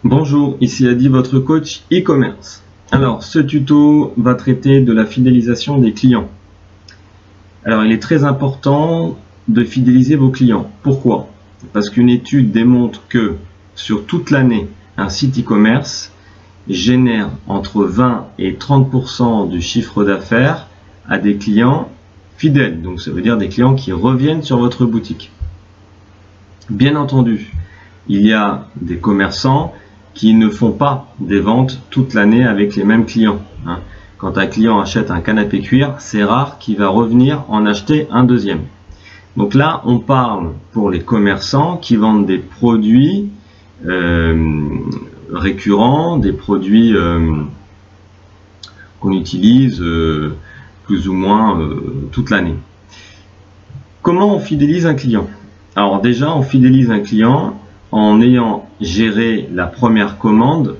Bonjour, ici Adi, votre coach e-commerce. Alors, ce tuto va traiter de la fidélisation des clients. Alors, il est très important de fidéliser vos clients. Pourquoi? Parce qu'une étude démontre que sur toute l'année, un site e-commerce génère entre 20 et 30% du chiffre d'affaires à des clients fidèles. Donc, ça veut dire des clients qui reviennent sur votre boutique. Bien entendu, il y a des commerçants qui ne font pas des ventes toute l'année avec les mêmes clients. Quand un client achète un canapé cuir, c'est rare qu'il va revenir en acheter un deuxième. Donc là, on parle pour les commerçants qui vendent des produits récurrents, des produits qu'on utilise plus ou moins toute l'année. Comment on fidélise un client? Alors déjà, on fidélise un client en ayant géré la première commande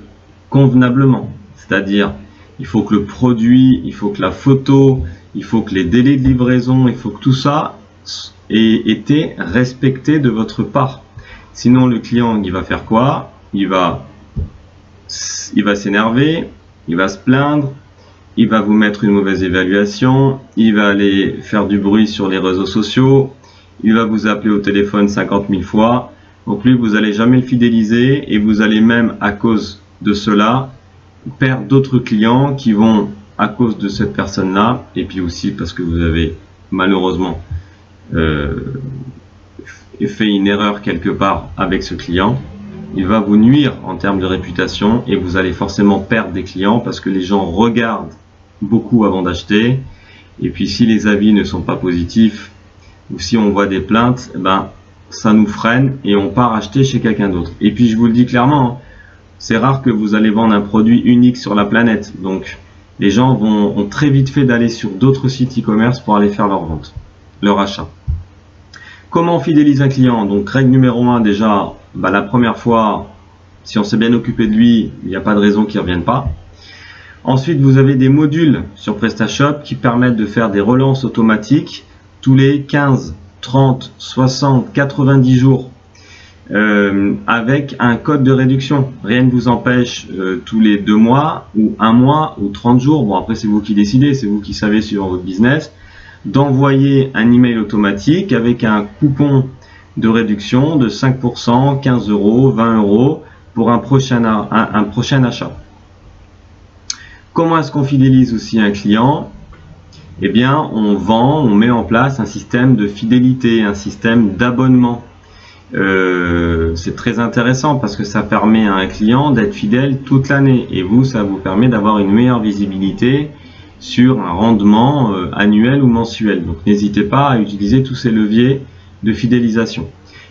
convenablement. C'est-à-dire, il faut que le produit, il faut que la photo, il faut que les délais de livraison, il faut que tout ça ait été respecté de votre part. Sinon, le client, il va faire quoi? Il va s'énerver, il va se plaindre, il va vous mettre une mauvaise évaluation, il va aller faire du bruit sur les réseaux sociaux, il va vous appeler au téléphone 50 000 fois. Donc lui, vous n'allez jamais le fidéliser et vous allez même, à cause de cela, perdre d'autres clients qui vont, à cause de cette personne-là, et puis aussi parce que vous avez malheureusement fait une erreur quelque part avec ce client, il va vous nuire en termes de réputation et vous allez forcément perdre des clients parce que les gens regardent beaucoup avant d'acheter. Et puis si les avis ne sont pas positifs ou si on voit des plaintes, ça nous freine et on part acheter chez quelqu'un d'autre. Et puis je vous le dis clairement, c'est rare que vous allez vendre un produit unique sur la planète. Donc les gens ont très vite fait d'aller sur d'autres sites e-commerce pour aller faire leur vente, leur achat. Comment on fidélise un client? Donc règle numéro 1, déjà, la première fois, si on s'est bien occupé de lui, il n'y a pas de raison qu'il ne revienne pas. Ensuite, vous avez des modules sur PrestaShop qui permettent de faire des relances automatiques tous les 15, 30, 60, 90 jours avec un code de réduction. Rien ne vous empêche tous les 2 mois ou 1 mois ou 30 jours, bon après c'est vous qui décidez, c'est vous qui savez suivant votre business, d'envoyer un email automatique avec un coupon de réduction de 5%, 15 euros, 20 euros pour un prochain achat. Comment est-ce qu'on fidélise aussi un client? Eh bien, on met en place un système de fidélité, un système d'abonnement. C'est très intéressant parce que ça permet à un client d'être fidèle toute l'année et vous, ça vous permet d'avoir une meilleure visibilité sur un rendement annuel ou mensuel. Donc n'hésitez pas à utiliser tous ces leviers de fidélisation.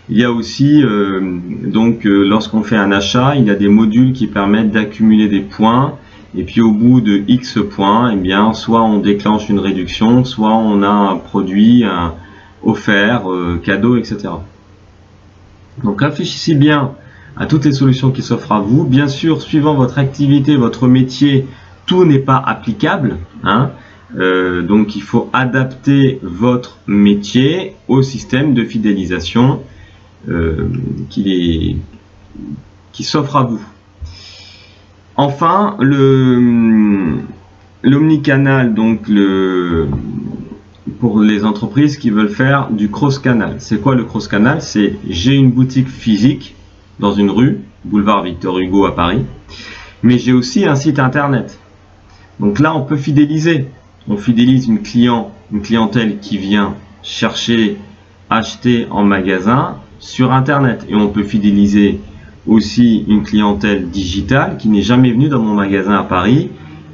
Il y a aussi, lorsqu'on fait un achat, il y a des modules qui permettent d'accumuler des points. Et puis au bout de X points, soit on déclenche une réduction, soit on a un produit offert, cadeau, etc. Donc réfléchissez bien à toutes les solutions qui s'offrent à vous. Bien sûr, suivant votre activité, votre métier, tout n'est pas applicable. Donc il faut adapter votre métier au système de fidélisation qui s'offre à vous. Enfin, l'omnicanal, pour les entreprises qui veulent faire du cross-canal. C'est quoi le cross-canal? C'est j'ai une boutique physique dans une rue, boulevard Victor Hugo à Paris, mais j'ai aussi un site internet. Donc là, on peut fidéliser. On fidélise une clientèle qui vient chercher, acheter en magasin sur internet. Et on peut fidéliser aussi une clientèle digitale qui n'est jamais venue dans mon magasin à Paris.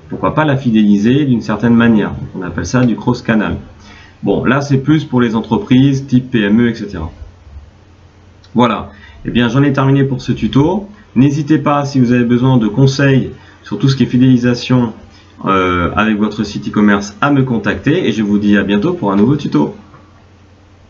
Pourquoi pas la fidéliser d'une certaine manière? On appelle ça du cross-canal. Bon, là c'est plus pour les entreprises type PME, etc. Voilà. Eh bien, j'en ai terminé pour ce tuto. N'hésitez pas, si vous avez besoin de conseils sur tout ce qui est fidélisation avec votre site e-commerce, à me contacter. Et je vous dis à bientôt pour un nouveau tuto.